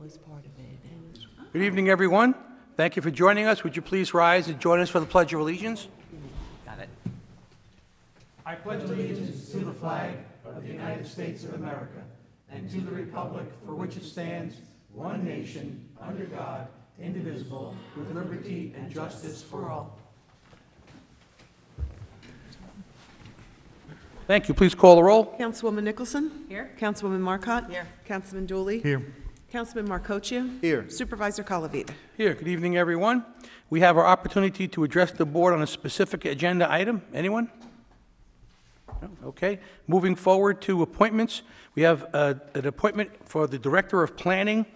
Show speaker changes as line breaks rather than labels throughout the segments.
was part of it. And
Good evening, everyone. Thank you for joining us. Would you please rise and join us for the Pledge of Allegiance?
got it.
I pledge allegiance to the flag of the United States of America and to the republic for which it stands, one nation, under God, indivisible, with liberty and justice for all. Thank you. Please call the roll.
Councilwoman Nicholson?
Here.
Councilwoman Marcotte?
Here.
Councilman Dooley?
Here.
Councilman Marcocia?
Here.
Supervisor Calavita?
Here. Good evening, everyone. We have our opportunity to address the board on a specific agenda item. Anyone? No? Okay. Moving forward to appointments, we have an appointment for the Director of Planning,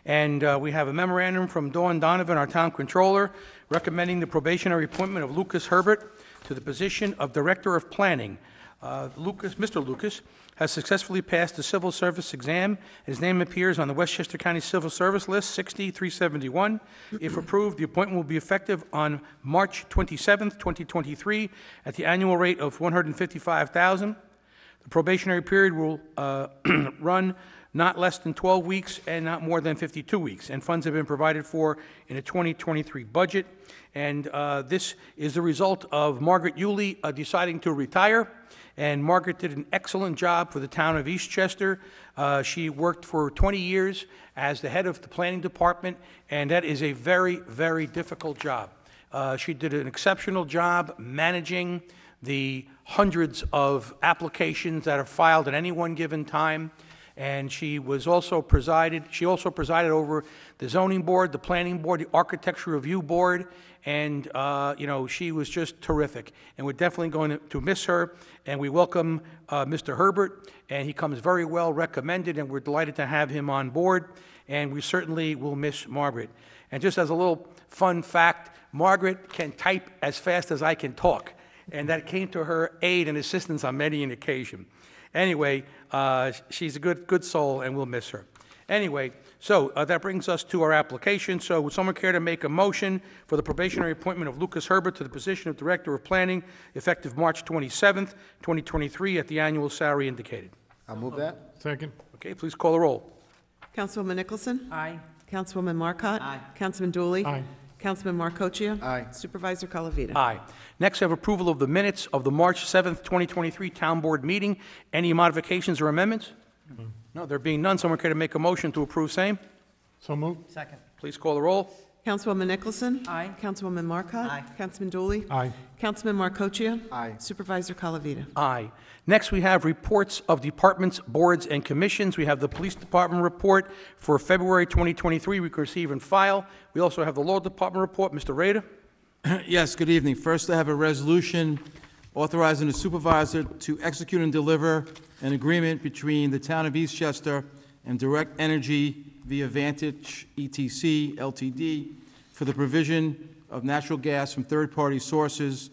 and we have a memorandum from Dawn Donovan, our Town Controller, recommending the probationary appointment of Lucas Herbert to the position of Director of Planning. Mr. Lucas has successfully passed the civil service exam. His name appears on the Westchester County Civil Service List 60371. If approved, the appointment will be effective on March 27th, 2023, at the annual rate of $155,000. The probationary period will run not less than 12 weeks and not more than 52 weeks, and funds have been provided for in a 2023 budget. And this is the result of Margaret Yulee deciding to retire. And Margaret did an excellent job for the town of Eastchester. She worked for 20 years as the head of the planning department, and that is a very, very difficult job. She did an exceptional job managing the hundreds of applications that are filed at any one given time. And she also presided over the zoning board, the planning board, the architecture review board, and she was just terrific. And we're definitely going to miss her. And we welcome Mr. Herbert, and he comes very well recommended, and we're delighted to have him on board. And we certainly will miss Margaret. And just as a little fun fact, Margaret can type as fast as I can talk, and that came to her aid and assistance on many an occasion. Anyway, she's a good soul, and we'll miss her. Anyway, so that brings us to our application. So would someone care to make a motion for the probationary appointment of Lucas Herbert to the position of Director of Planning, effective March 27th, 2023, at the annual salary indicated?
I'll move that.
Second.
Okay, please call the roll.
Councilwoman Nicholson?
Aye.
Councilwoman Marcotte?
Aye.
Councilman Dooley?
Aye.
Councilman Marcocia?
Aye.
Supervisor Calavita?
Aye. Next, I have approval of the minutes of the March 7th, 2023 Town Board meeting. Any modifications or amendments? No, there being none, someone care to make a motion to approve same?
So moved.
Second.
Please call the roll.
Councilwoman Nicholson?
Aye.
Councilwoman Marcotte?
Aye.
Councilman Dooley?
Aye.
Councilman Marcocia?
Aye.
Supervisor Calavita?
Aye. Next, we have reports of departments, boards, and commissions. We have the Police Department report for February 2023 we can receive and file. We also have the Law Department report. Mr. Rader?
Yes, good evening. First, I have a resolution authorizing the supervisor to execute and deliver an agreement between the town of Eastchester and Direct Energy via Vantage ETC Ltd. for the provision of natural gas from third-party sources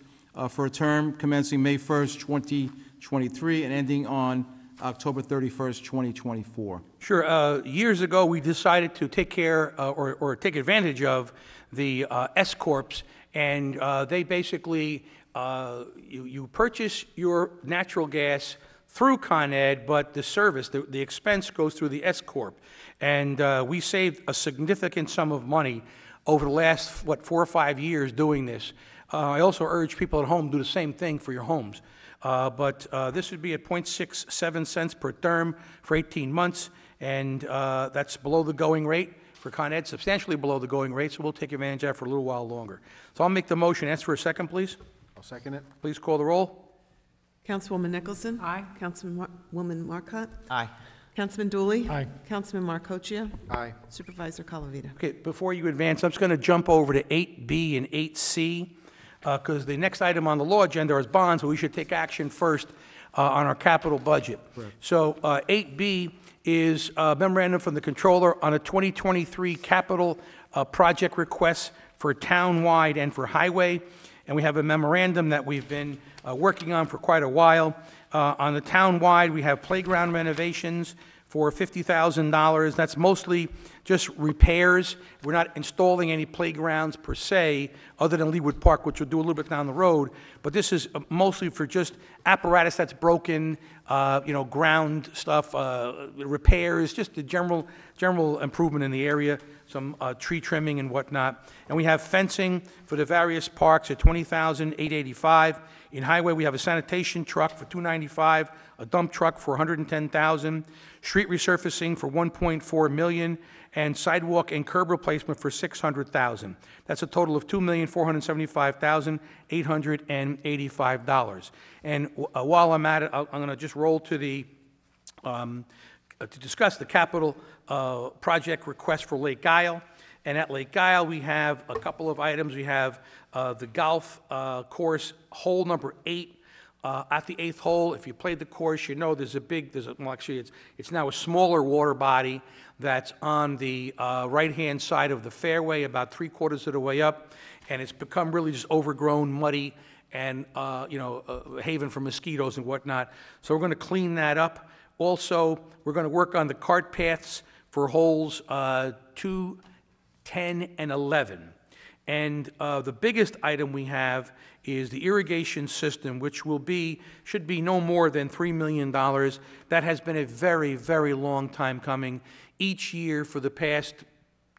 for a term commencing May 1st, 2023 and ending on October 31st, 2024.
Sure. Years ago, we decided to take care or take advantage of the S-Corps, and they basically, you purchase your natural gas through Con Ed, but the service, the expense goes through the S-Corp. And we saved a significant sum of money over the last, 4 or 5 years doing this. I also urge people at home to do the same thing for your homes. But this would be at 0.67 cents per term for 18 months, and that's below the going rate for Con Ed, substantially below the going rate, so we'll take advantage of that for a little while longer. So I'll make the motion. Ask for a second, please.
I'll second it.
Please call the roll.
Councilwoman Nicholson?
Aye.
Councilwoman Marcotte?
Aye.
Councilman Dooley?
Aye.
Councilman Marcocia?
Aye.
Supervisor Calavita?
Okay, before you advance, I'm just going to jump over to 8B and 8C, because the next item on the law agenda is bonds, but we should take action first on our capital budget. Correct. So 8B is a memorandum from the controller on a 2023 capital project request for townwide and for highway. And we have a memorandum that we've been working on for quite a while. On the townwide, we have playground renovations for $50,000. That's mostly just repairs. We're not installing any playgrounds per se, other than Leewood Park, which we'll do a little bit down the road. But this is mostly for just apparatus that's broken, ground stuff, repairs, just the general improvement in the area, some tree trimming and whatnot. And we have fencing for the various parks at $20,885. In highway, we have a sanitation truck for $295, a dump truck for $110,000, street resurfacing for $1.4 million, and sidewalk and curb replacement for $600,000. That's a total of $2,475,885. And while I'm at it, I'm going to just roll to the to discuss the capital project request for Lake Isle. And at Lake Isle, we have a couple of items. We have the golf course, hole number 8. At the 8th hole, if you played the course, you know well, actually, it's now a smaller water body that's on the right-hand side of the fairway, about 3/4 of the way up, and it's become really just overgrown, muddy, and, a haven for mosquitoes and whatnot. So we're going to clean that up. Also, we're going to work on the cart paths for holes 2, 10, and 11. And the biggest item we have is the irrigation system, which should be no more than $3 million. That has been a very, very long time coming. Each year for the past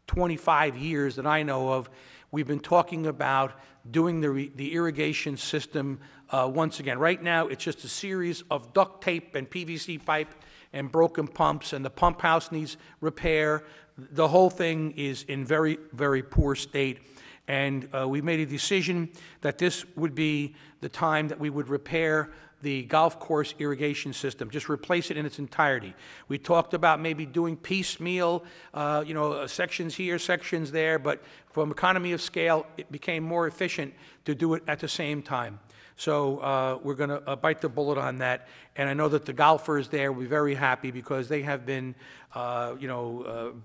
25 years that I know of, we've been talking about doing the irrigation system once again. Right now, it's just a series of duct tape and PVC pipe and broken pumps, and the pump house needs repair. The whole thing is in very, very poor state. And we made a decision that this would be the time that we would repair the golf course irrigation system, just replace it in its entirety. We talked about maybe doing piecemeal, sections here, sections there, but from economy of scale, it became more efficient to do it at the same time. So we're going to bite the bullet on that. And I know that the golfers there will be very happy because they have been,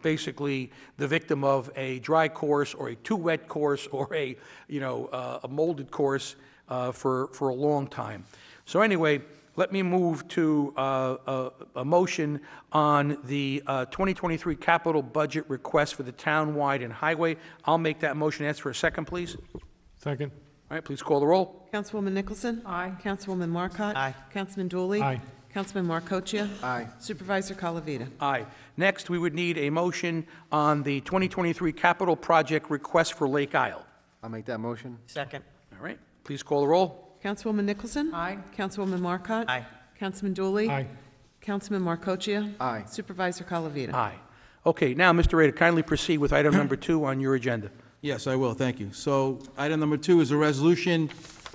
basically the victim of a dry course or a too wet course or a molded course for a long time. So anyway, let me move to a motion on the 2023 capital budget request for the townwide and highway. I'll make that motion. Ask for a second, please.
Second.
All right, please call the roll.
Councilwoman Nicholson?
Aye.
Councilwoman Marcotte?
Aye.
Councilman Dooley?
Aye.
Councilman Marcoccia?
Aye.
Supervisor Calavita?
Aye. Next, we would need a motion on the 2023 capital project request for Lake Isle.
I'll make that motion.
Second.
All right, please call the roll.
Councilwoman Nicholson?
Aye.
Councilwoman Marcotte?
Aye.
Councilman Dooley?
Aye.
Councilman Marcoccia?
Aye.
Supervisor Calavita?
Aye. Okay, now, Mr. Rader, kindly proceed with item number 2 on your agenda.
Yes, I will, thank you. So, item number 2 is a resolution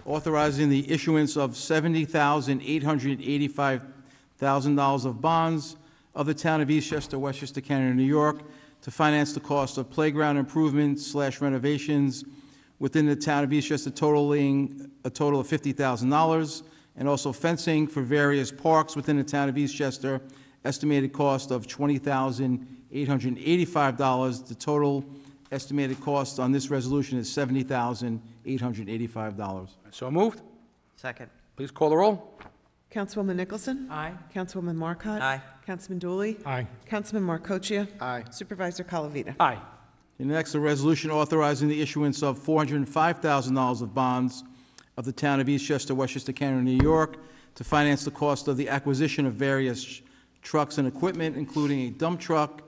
authorizing the issuance of $70,885,000 of bonds of the town of Eastchester, Westchester County, New York, to finance the cost of playground improvements / renovations within the town of Eastchester, totaling a total of $50,000, and also fencing for various parks within the town of Eastchester, estimated cost of $20,885. The total estimated cost on this resolution is $70,885.
So moved.
Second.
Please call the roll.
Councilwoman Nicholson?
Aye.
Councilwoman Marcotte?
Aye.
Councilman Dooley?
Aye.
Councilman Marcoccia?
Aye.
Supervisor Calavita?
Aye.
And next, a resolution authorizing the issuance of $405,000 of bonds of the town of Eastchester, Westchester County, New York, to finance the cost of the acquisition of various trucks and equipment, including a dump truck,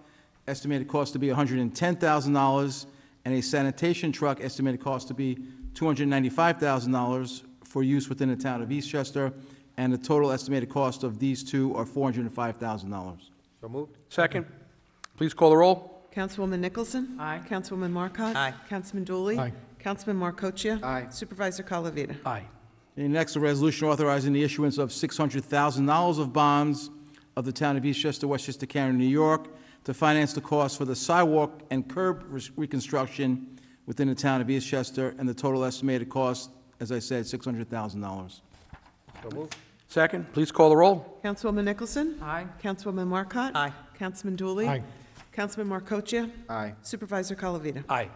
estimated cost to be $110,000, and a sanitation truck, estimated cost to be $295,000 for use within the town of Eastchester, and the total estimated cost of these two are $405,000.
So moved.
Second. Please call the roll.
Councilwoman Nicholson?
Aye.
Councilwoman Marcotte?
Aye.
Councilman Dooley?
Aye.
Councilman Marcoccia?
Aye.
Supervisor Calavita?
Aye.
And next, a resolution authorizing the issuance of $600,000 of bonds of the town of Eastchester, Westchester County, New York, to finance the cost for the sidewalk and curb reconstruction within the town of Eastchester, and the total estimated cost, as I said, $600,000.
So moved.
Second. Please call the roll.
Councilwoman Nicholson?
Aye.
Councilwoman Marcotte?
Aye.
Councilman Dooley?
Aye.
Councilman Marcoccia?
Aye.
Supervisor Calavita?
Aye.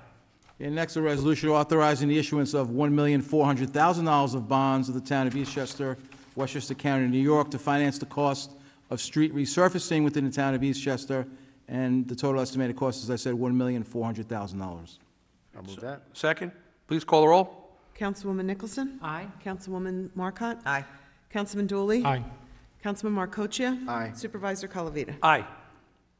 And next, a resolution authorizing the issuance of $1,400,000 of bonds of the town of Eastchester, Westchester County, New York, to finance the cost of street resurfacing within the town of Eastchester, and the total estimated cost, as I said, $1,400,000.
I'll move that.
Second. Please call the roll.
Councilwoman Nicholson?
Aye.
Councilwoman Marcotte?
Aye.
Councilman Dooley?
Aye.
Councilman Markocha?
Aye.
Supervisor Calavita?
Aye.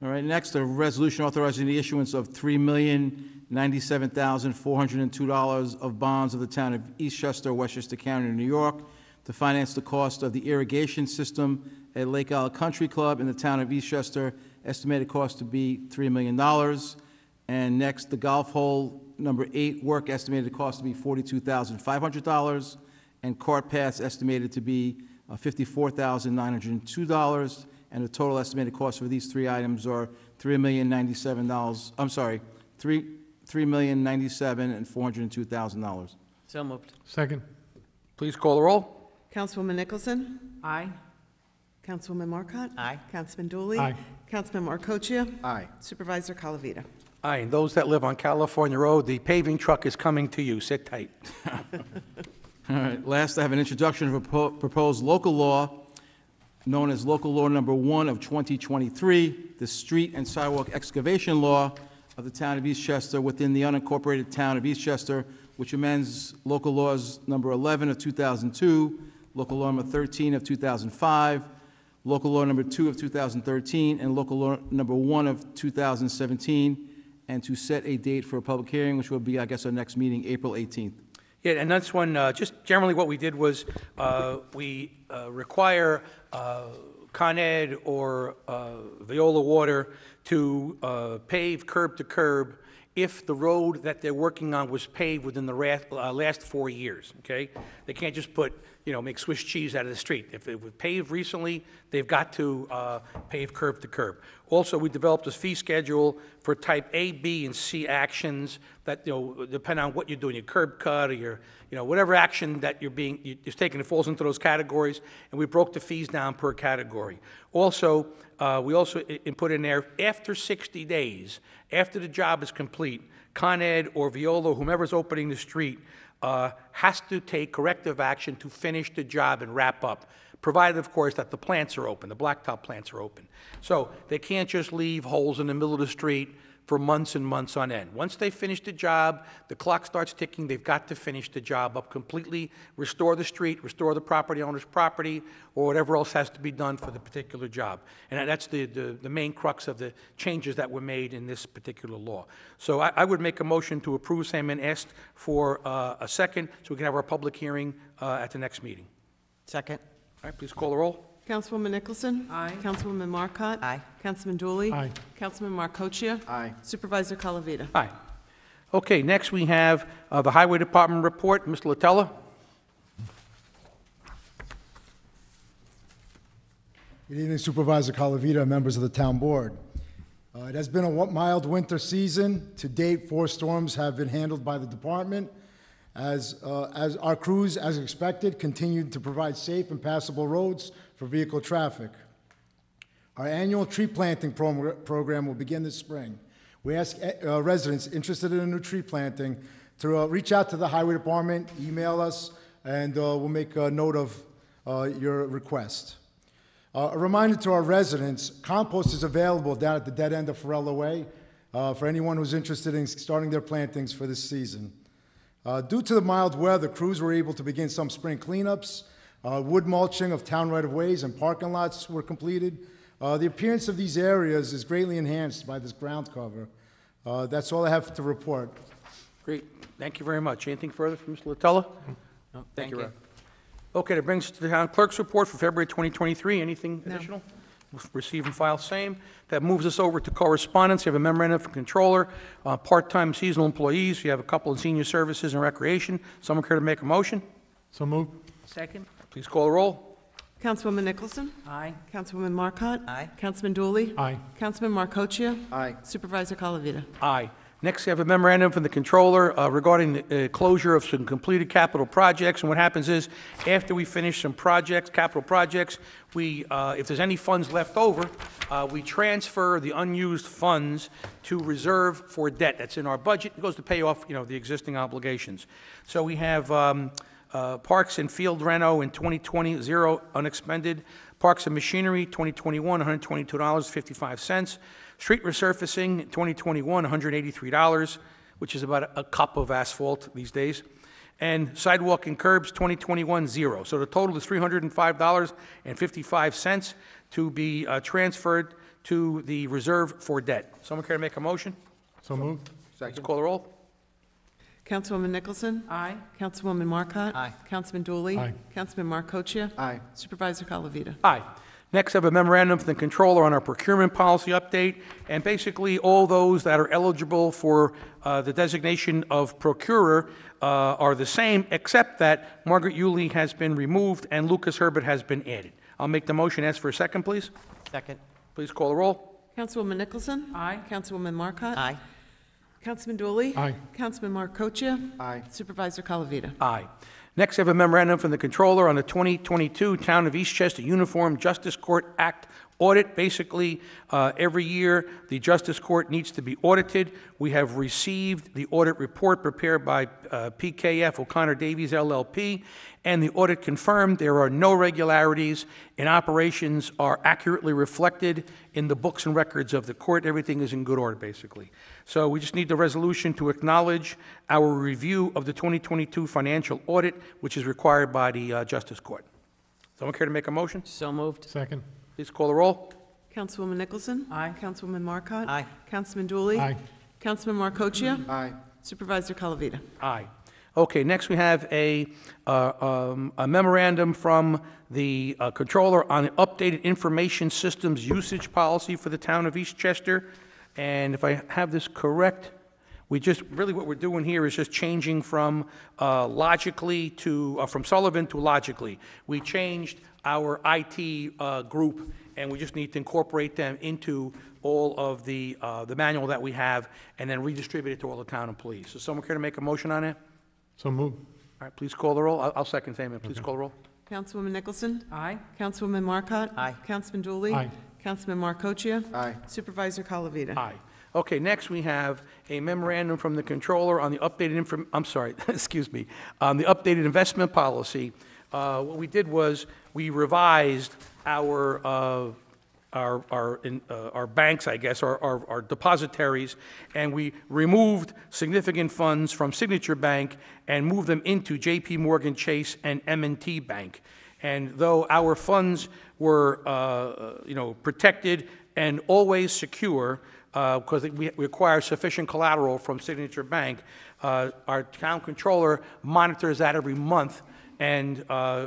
All right, next, a resolution authorizing the issuance of $3,097,402 of bonds of the town of Eastchester, Westchester County, New York, to finance the cost of the irrigation system at Lake Isle Country Club in the town of Eastchester, estimated cost to be $3 million. And next, the golf hole number 8 work estimated cost to be $42,500, and cart paths estimated to be $54,902, and the total estimated cost for these three items are $3,097,000, I'm sorry, $3,097,402,000.
So moved.
Second.
Please call the roll.
Councilwoman Nicholson?
Aye.
Councilwoman Marcotte?
Aye.
Councilman Dooley?
Aye.
Councilman Markocha?
Aye.
Supervisor Calavita?
Aye. And those that live on California Road, the paving truck is coming to you. Sit tight.
All right, last, I have an introduction of a proposed local law known as Local Law Number 1 of 2023, the Street and Sidewalk Excavation Law of the town of Eastchester within the unincorporated town of Eastchester, which amends Local Laws Number 11 of 2002, Local Law Number 13 of 2005, Local Law Number 2 of 2013, and Local Law Number 1 of 2017, and to set a date for a public hearing, which will be, I guess, our next meeting, April 18th.
Yeah, and that's when, just generally what we did was, we require Con Ed or Viola Water to pave curb to curb if the road that they're working on was paved within the last 4 years, okay? They can't just put, make Swiss cheese out of the street. If it was paved recently, they've got to pave curb to curb. Also, we developed a fee schedule for type A, B, and C actions that, depend on what you're doing, your curb cut or your, whatever action that you're taking, it falls into those categories, and we broke the fees down per category. Also, we also put in there, after 60 days, after the job is complete, Con Ed or Viola, whomever's opening the street, has to take corrective action to finish the job and wrap up, provided, of course, that the plants are open, the blacktop plants are open. So they can't just leave holes in the middle of the street for months and months on end. Once they finish the job, the clock starts ticking, they've got to finish the job up completely, restore the street, restore the property owner's property, or whatever else has to be done for the particular job. And that's the main crux of the changes that were made in this particular law. So I would make a motion to approve same and ask for a second, so we can have our public hearing at the next meeting.
Second.
All right, please call the roll.
Councilwoman Nicholson?
Aye.
Councilwoman Marcotte?
Aye.
Councilman Dooley?
Aye.
Councilman Markocha?
Aye.
Supervisor Calavita?
Aye. Okay, next we have the Highway Department report. Mr. Latella?
Good evening, Supervisor Calavita and members of the Town Board. It has been a mild winter season. To date, 4 storms have been handled by the department. As our crews, as expected, continued to provide safe and passable roads for vehicle traffic. Our annual tree planting program will begin this spring. We ask residents interested in a new tree planting to reach out to the Highway Department, email us, and we'll make a note of your request. A reminder to our residents, compost is available down at the dead end of Farella Way for anyone who's interested in starting their plantings for this season. Due to the mild weather, crews were able to begin some spring cleanups. Wood mulching of town right-of-ways and parking lots were completed. The appearance of these areas is greatly enhanced by this ground cover. That's all I have to report.
Great. Thank you very much. Anything further from Mr. Latella?
No,
Thank you, Rob. Okay, that brings us to the town clerk's report for February 2023. Anything
No.
additional? Receive and file same. That moves us over to correspondence. You have a memorandum from controller, part-time seasonal employees. You have a couple in senior services and recreation. Someone care to make a motion?
So moved.
Second.
Please call the roll.
Councilwoman Nicholson?
Aye.
Councilwoman Marcotte?
Aye.
Councilman Dooley?
Aye.
Councilman Markocha?
Aye.
Supervisor Calavita?
Aye. Next, we have a memorandum from the controller regarding the closure of some completed capital projects. And what happens is, after we finish some projects, capital projects, we, if there's any funds left over, we transfer the unused funds to reserve for debt that's in our budget. It goes to pay off, the existing obligations. So we have Parks and Field Reno in 2020, 0 unexpended. Parks and Machinery, 2021, $122.55. Street resurfacing, 2021, $183, which is about a cup of asphalt these days. And sidewalk and curbs, 2021, zero. So the total is $305.55 to be transferred to the reserve for debt. Someone care to make a motion?
So moved.
Please
Second.
call the roll.
Councilwoman Nicholson?
Aye.
Councilwoman Marcotte?
Aye.
Councilman Dooley?
Aye.
Councilman Markocha?
Aye.
Supervisor Calavita?
Aye. Next, I have a memorandum from the controller on our procurement policy update, and basically all those that are eligible for the designation of procurer are the same, except that Margaret Yulee has been removed and Lucas Herbert has been added. I'll make the motion. Ask for a second, please.
Second.
Please call the roll.
Councilwoman Nicholson?
Aye.
Councilwoman Marcotte?
Aye.
Councilman Dooley?
Aye.
Councilman Markocha?
Aye.
Supervisor Calavita?
Aye. Next, I have a memorandum from the controller on the 2022 Town of Eastchester Uniform Justice Court Act audit. Basically, every year, the Justice Court needs to be audited. We have received the audit report prepared by PKF O'Connor Davies LLP, and the audit confirmed there are no irregularities, and operations are accurately reflected in the books and records of the court. Everything is in good order, basically. So we just need the resolution to acknowledge our review of the 2022 financial audit, which is required by the Justice Court. Someone care to make a motion?
So moved.
Second.
Please call the roll.
Councilwoman Nicholson?
Aye.
Councilwoman Marcotte?
Aye.
Councilman Dooley?
Aye.
Councilman Markocha?
Aye.
Supervisor Calavita?
Aye. Okay, next we have a memorandum from the controller on the updated information systems usage policy for the town of Eastchester. And if I have this correct, we just, really what we're doing here is just changing from logically to, from Sullivan to logically. We changed our IT group, and we just need to incorporate them into all of the manual that we have, and then redistribute it to all the town employees. So someone care to make a motion on it?
So moved.
All right, please call the roll. I'll second statement. Please call the roll.
Councilwoman Nicholson?
Aye.
Councilwoman Marcotte?
Aye.
Councilman Dooley?
Aye.
Councilman Markocha?
Aye.
Supervisor Calavita?
Aye. Okay, next we have a memorandum from the controller on the updated excuse me, on the updated investment policy. What we did was we revised our banks, I guess, our depositories, and we removed significant funds from Signature Bank and moved them into J.P. Morgan Chase and M&T Bank. And though our funds were, protected and always secure, because we require sufficient collateral from Signature Bank, our town controller monitors that every month, and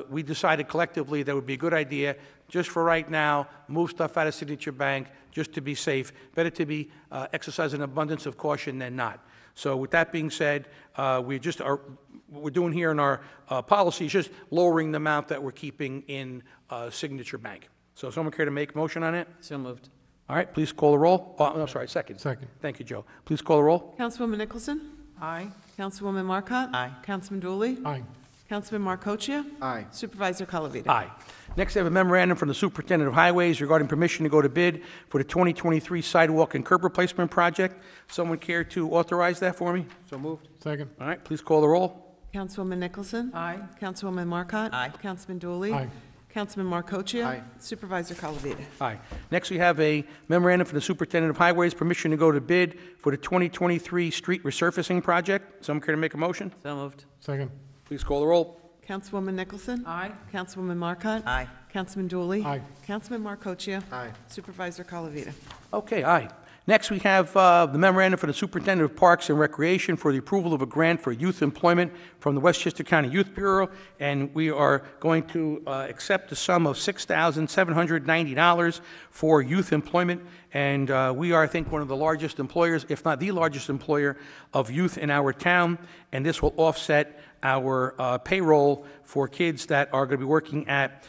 we decided collectively that it would be a good idea, just for right now, move stuff out of Signature Bank, just to be safe. Better to be exercise an abundance of caution than not. So with that being said, what we're doing here in our policy is just lowering the amount that we're keeping in Signature Bank. So someone care to make a motion on it?
So moved.
All right, please call the roll. Oh, no, sorry, second.
Second.
Thank you, Joe. Please call the roll.
Councilwoman Nicholson?
Aye.
Councilwoman Marcotte?
Aye.
Councilman Dooley?
Aye.
Councilman Markocha?
Aye.
Supervisor Calavita?
Aye. Next, I have a memorandum from the Superintendent of Highways regarding permission to go to bid for the 2023 sidewalk and curb replacement project. Someone care to authorize that for me?
So moved.
Second.
All right, please call the roll.
Councilwoman Nicholson?
Aye.
Councilwoman Marcotte?
Aye.
Councilman Dooley?
Aye.
Councilman Markocha?
Aye.
Supervisor Calavita?
Aye. Next, we have a memorandum from the Superintendent of Highways, permission to go to bid for the 2023 street resurfacing project. Someone care to make a motion?
So moved.
Second.
Please call the roll.
Councilwoman Nicholson?
Aye.
Councilwoman Marcotte?
Aye.
Councilman Dooley?
Aye.
Councilman Markocha?
Aye.
Supervisor Calavita?
Okay, aye. Next, we have the memorandum for the Superintendent of Parks and Recreation for the approval of a grant for youth employment from the Westchester County Youth Bureau, and we are going to accept the sum of $6,790 for youth employment, and we are, I think, one of the largest employers, if not the largest employer of youth in our town, and this will offset our payroll for kids that are going to be working at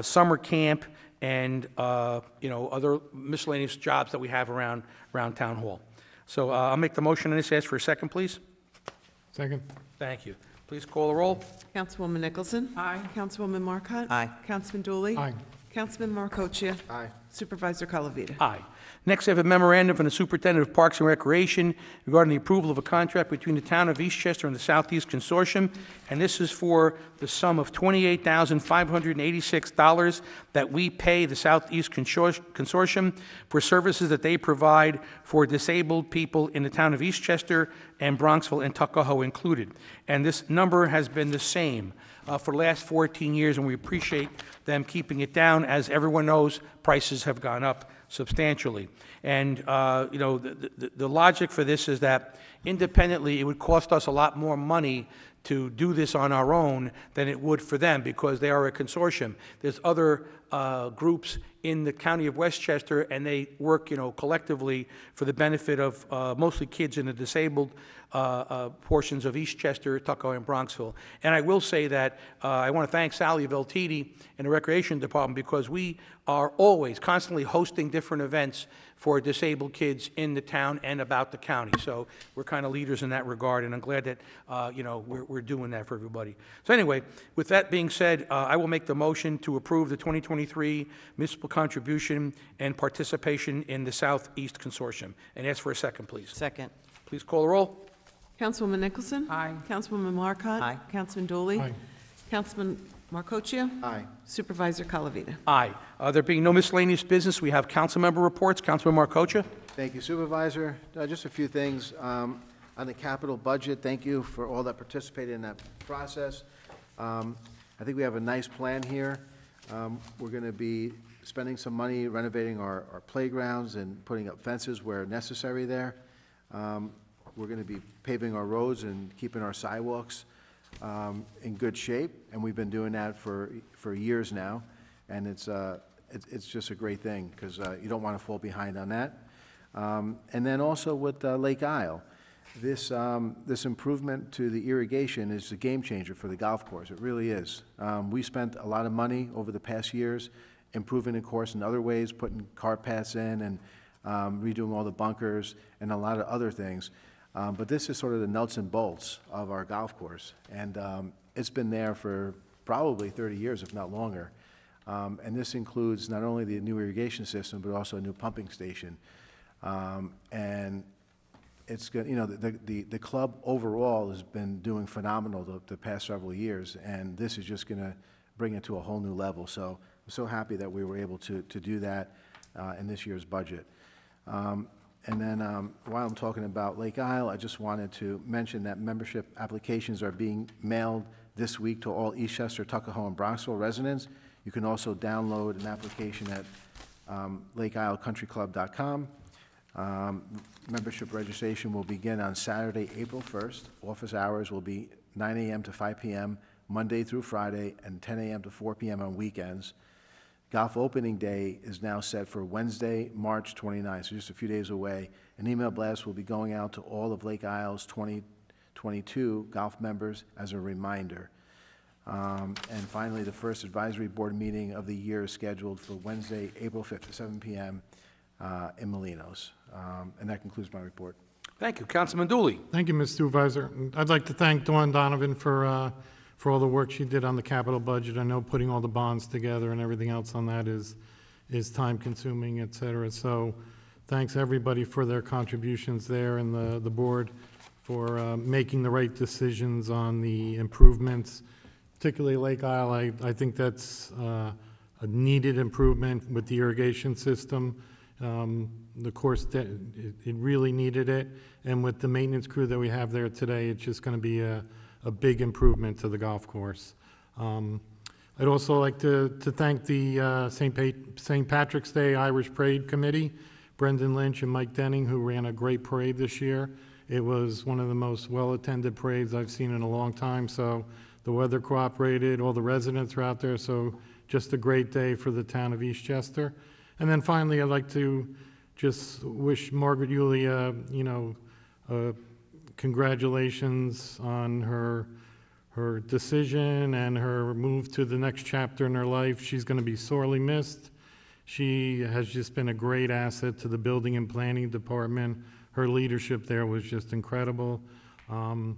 summer camp and other miscellaneous jobs that we have around Town Hall. So I'll make the motion on this. Ask for a second, please.
Second.
Thank you. Please call the roll.
Councilwoman Nicholson?
Aye.
Councilwoman Marcotte?
Aye.
Councilman Dooley?
Aye.
Councilman Markocha.
Aye.
Supervisor Calavita.
Aye. Next, I have a memorandum from the Superintendent of Parks and Recreation regarding the approval of a contract between the Town of Eastchester and the Southeast Consortium, and this is for the sum of $28,586 that we pay the Southeast Consortium for services that they provide for disabled people in the Town of Eastchester and Bronxville and Tuckahoe included. And this number has been the same for the last 14 years, and we appreciate them keeping it down. As everyone knows, prices have gone up substantially. And, you know, the logic for this is that independently, it would cost us a lot more money to do this on our own than it would for them, because they are a consortium. There's other groups in the county of Westchester, and they work, you know, collectively for the benefit of mostly kids in the disabled portions of Eastchester, Tuckahoe, and Bronxville. And I will say that I want to thank Sally Veltiti and the Recreation Department, because we are always constantly hosting different events for disabled kids in the town and about the county. So we're kind of leaders in that regard, and I'm glad that, you know, we're doing that for everybody. So anyway, with that being said, I will make the motion to approve the 2023 municipal contribution and participation in the Southeast Consortium. And ask for a second, please.
Second.
Please call the roll.
Councilwoman Nicholson.
Aye.
Councilwoman Marcotte.
Aye.
Councilman Dooley.
Aye.
Councilman Markocha.
Aye.
Supervisor Calavita.
Aye. There being no miscellaneous business, we have council member reports. Councilman Markocha.
Thank you, Supervisor. Just a few things. On the capital budget, thank you for all that participated in that process. I think we have a nice plan here. We're going to be spending some money renovating our playgrounds and putting up fences where necessary there. We're going to be paving our roads and keeping our sidewalks in good shape, and we've been doing that for years now, and it's just a great thing, because you don't want to fall behind on that. And then also with Lake Isle, this improvement to the irrigation is a game changer for the golf course. It really is. We spent a lot of money over the past years improving the course in other ways, putting cart paths in and redoing all the bunkers and a lot of other things. But this is sort of the nuts and bolts of our golf course, and it's been there for probably 30 years, if not longer. And this includes not only the new irrigation system, but also a new pumping station. And it's good, you know, the club overall has been doing phenomenal the past several years, and this is just going to bring it to a whole new level. So I'm so happy that we were able to do that in this year's budget. And then while I'm talking about Lake Isle, I just wanted to mention that membership applications are being mailed this week to all Eastchester, Tuckahoe, and Bronxville residents. You can also download an application at lakeislecountryclub.com. Membership registration will begin on Saturday, April 1st. Office hours will be 9 a.m. to 5 p.m., Monday through Friday, and 10 a.m. to 4 p.m. on weekends. Golf opening day is now set for Wednesday, March 29th, so just a few days away. An email blast will be going out to all of Lake Isle's 2022 golf members as a reminder. And finally, the first advisory board meeting of the year is scheduled for Wednesday, April 5th at 7 p.m. In Molinos. And that concludes my report.
Thank you. Councilman Dooley.
Thank you, Mr. Supervisor. I'd like to thank Dawn Donovan for all the work she did on the capital budget. I know putting all the bonds together and everything else on that is time-consuming, et cetera. So thanks, everybody, for their contributions there, and the board for making the right decisions on the improvements, particularly Lake Isle. I think that's a needed improvement with the irrigation system. The course, it really needed it, and with the maintenance crew that we have there today, it's just going to be a big improvement to the golf course. I'd also like to thank the St. Patrick's Day Irish Parade Committee, Brendan Lynch and Mike Denning, who ran a great parade this year. It was one of the most well-attended parades I've seen in a long time, so the weather cooperated, all the residents were out there, so just a great day for the town of Eastchester. And then finally, I'd like to just wish Margaret Yulia, congratulations on her decision and her move to the next chapter in her life. She's going to be sorely missed. She has just been a great asset to the building and planning department. Her leadership there was just incredible. And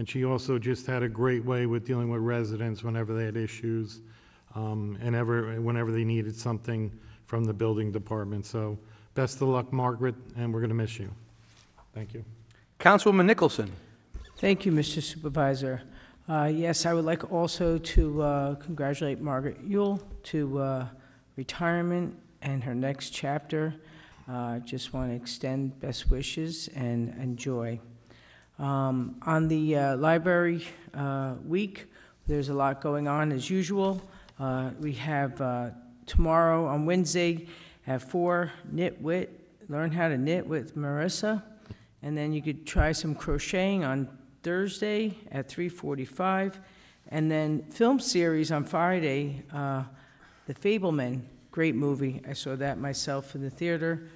she also just had a great way with dealing with residents whenever they had issues. whenever they needed something from the building department. So best of luck, Margaret, and we're going to miss you. Thank you.
Councilwoman Nicholson.
Thank you, Mr. Supervisor. Yes, I would like also to congratulate Margaret Yule to retirement and her next chapter. Just want to extend best wishes and joy. On the library week, there's a lot going on as usual. We have tomorrow on Wednesday at 4, learn how to knit with Marissa. And then you could try some crocheting on Thursday at 3:45. And then film series on Friday, The Fableman, great movie. I saw that myself in the theater.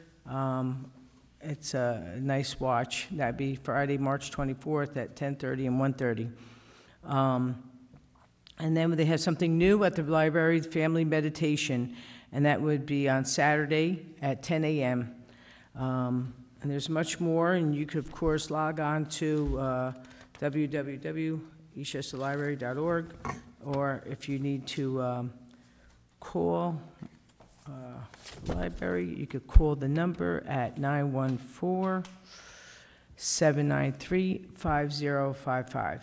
It's a nice watch. That'd be Friday, March 24th at 10:30 and 1:30. And then they have something new at the library, Family Meditation, and that would be on Saturday at 10 a.m. And there's much more, and you could, of course, log on to www.eastchesterlibrary.org, or if you need to call the library, you could call the number at 914-793-5055.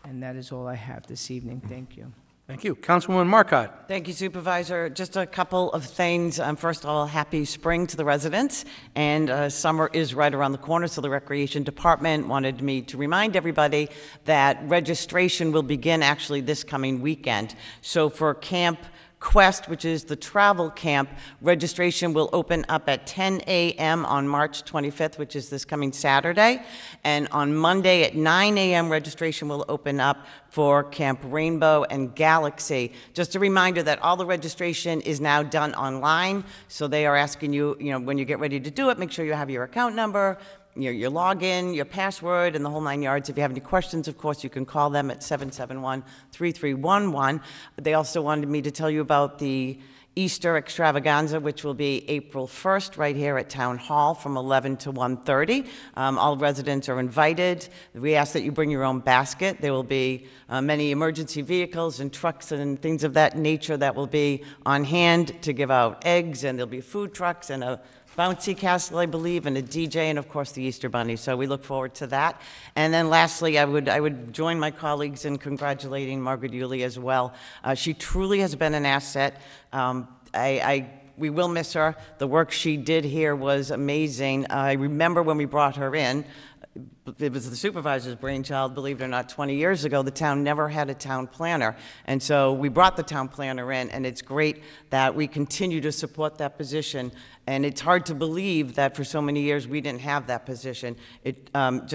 And that is all I have this evening. Thank you.
Thank you. Councilwoman Marcotte.
Thank you, Supervisor. Just a couple of things. First of all, happy spring to the residents. And summer is right around the corner, so the Recreation Department wanted me to remind everybody that registration will begin actually this coming weekend. So for Camp Quest, which is the travel camp, registration will open up at 10 a.m. on March 25th, which is this coming Saturday. And on Monday at 9 a.m., registration will open up for Camp Rainbow and Galaxy. Just a reminder that all the registration is now done online, so they are asking you, when you get ready to do it, make sure you have your account number, your login, your password, and the whole 9 yards. If you have any questions, of course, you can call them at 771-3311. They also wanted me to tell you about the Easter extravaganza, which will be April 1st, right here at Town Hall from 11 to 1:30. All residents are invited. We ask that you bring your own basket. There will be many emergency vehicles and trucks and things of that nature that will be on hand to give out eggs, and there'll be food trucks and a bouncy castle, I believe, and a DJ, and of course the Easter Bunny. So we look forward to that. And then lastly, I would join my colleagues in congratulating Margaret Yulee as well. She truly has been an asset. We will miss her. The work she did here was amazing. I remember when we brought her in, it was the supervisor's brainchild, believe it or not, 20 years ago. The town never had a town planner. And so we brought the town planner in, and it's great that we continue to support that position. And it's hard to believe that for so many years we didn't have that position. An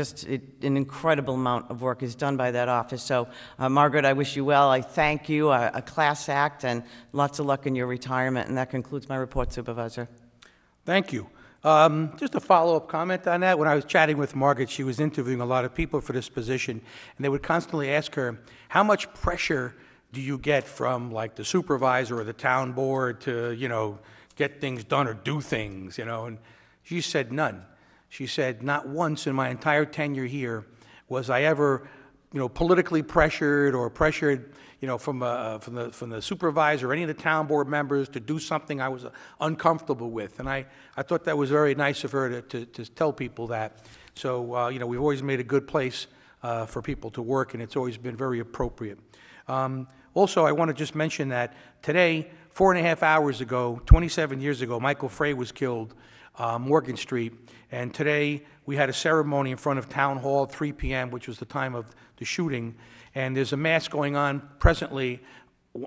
incredible amount of work is done by that office. So, Margaret, I wish you well. I thank you, a class act, and lots of luck in your retirement. And that concludes my report, Supervisor.
Thank you. Just a follow-up comment on that. When I was chatting with Margaret, she was interviewing a lot of people for this position, and they would constantly ask her, how much pressure do you get from, like, the supervisor or the town board to, get things done or do things, and she said none. She said, not once in my entire tenure here was I ever, politically pressured or pressured, from the supervisor or any of the town board members to do something I was uncomfortable with. And I thought that was very nice of her to tell people that. So, we've always made a good place for people to work, and it's always been very appropriate. Also, I want to just mention that today, 4.5 hours ago, 27 years ago, Michael Frey was killed Morgan Street. And today we had a ceremony in front of Town Hall at 3 p.m., which was the time of the shooting. And there's a mass going on presently.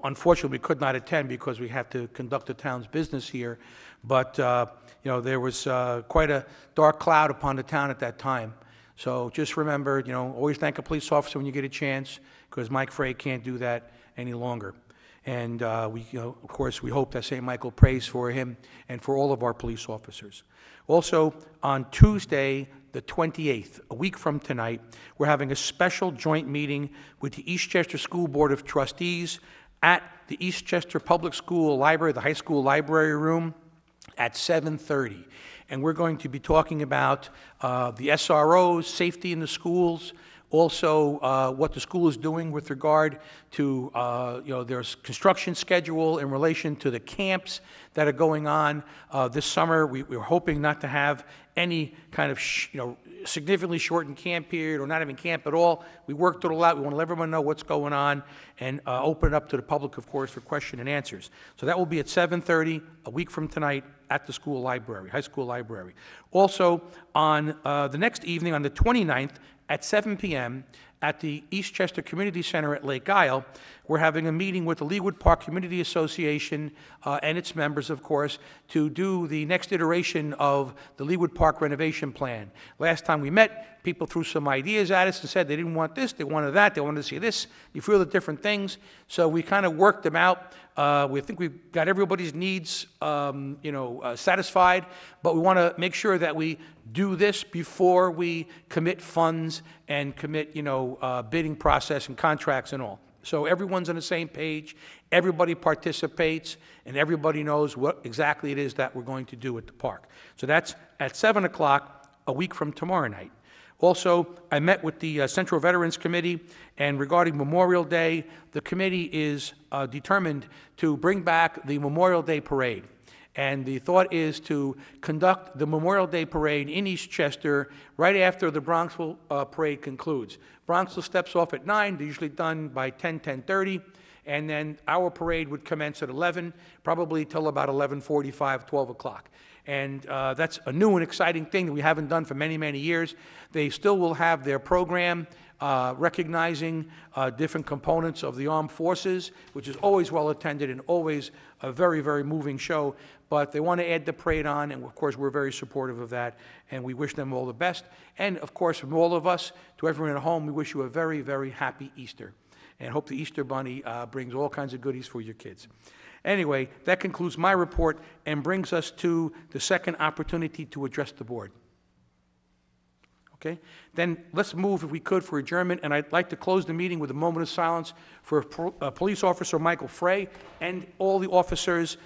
Unfortunately, we could not attend because we have to conduct the town's business here. But, there was quite a dark cloud upon the town at that time. So just remember, always thank a police officer when you get a chance, because Mike Frey can't do that any longer. And of course, we hope that St. Michael prays for him and for all of our police officers. Also, on Tuesday, the 28th, a week from tonight, we're having a special joint meeting with the Eastchester School Board of Trustees at the Eastchester Public School Library, the high school library room, at 7:30. And we're going to be talking about the SROs, safety in the schools, Also, what the school is doing with regard to, there's construction schedule in relation to the camps that are going on. This summer, we're hoping not to have any kind of, significantly shortened camp period or not having camp at all. We worked it all out. We want to let everyone know what's going on and open it up to the public, of course, for question and answers. So that will be at 7:30, a week from tonight, at the school library, high school library. Also, on the next evening, on the 29th, at 7 p.m., at the Eastchester Community Center at Lake Isle, we're having a meeting with the Leawood Park Community Association and its members, of course, to do the next iteration of the Leawood Park renovation plan. Last time we met, people threw some ideas at us and said they didn't want this, they wanted that, they wanted to see this. You feel the different things. So we kind of worked them out. We think we've got everybody's needs, satisfied, but we want to make sure that we do this before we commit funds and commit, bidding process and contracts and all. So everyone's on the same page, everybody participates, and everybody knows what exactly it is that we're going to do at the park. So that's at 7 o'clock, a week from tomorrow night. Also, I met with the Central Veterans Committee, and regarding Memorial Day, the committee is determined to bring back the Memorial Day Parade. And the thought is to conduct the Memorial Day Parade in Eastchester right after the Bronxville Parade concludes. Bronxville steps off at 9, they're usually done by 10:30, and then our parade would commence at 11, probably till about 11:45, 12 o'clock. And that's a new and exciting thing that we haven't done for many, many years. They still will have their program recognizing different components of the armed forces, which is always well attended and always a very, very moving show. But they want to add the parade on, and of course we're very supportive of that, and we wish them all the best. And of course, from all of us to everyone at home, we wish you a very, very happy Easter, and hope the Easter Bunny brings all kinds of goodies for your kids. Anyway, that concludes my report and brings us to the second opportunity to address the board. Okay? Then let's move, if we could, for adjournment, and I'd like to close the meeting with a moment of silence for Police Officer Michael Frey and all the officers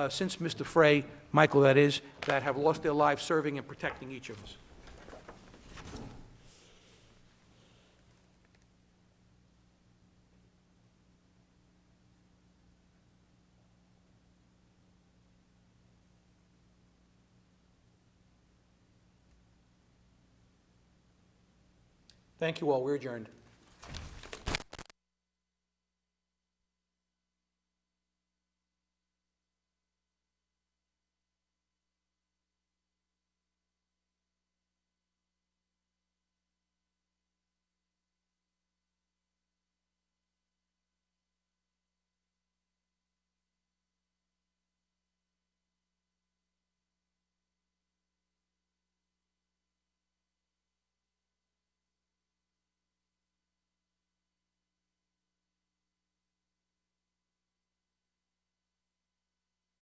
since Mr. Frey, Michael that is, that have lost their lives serving and protecting each of us. Thank you all. We're adjourned.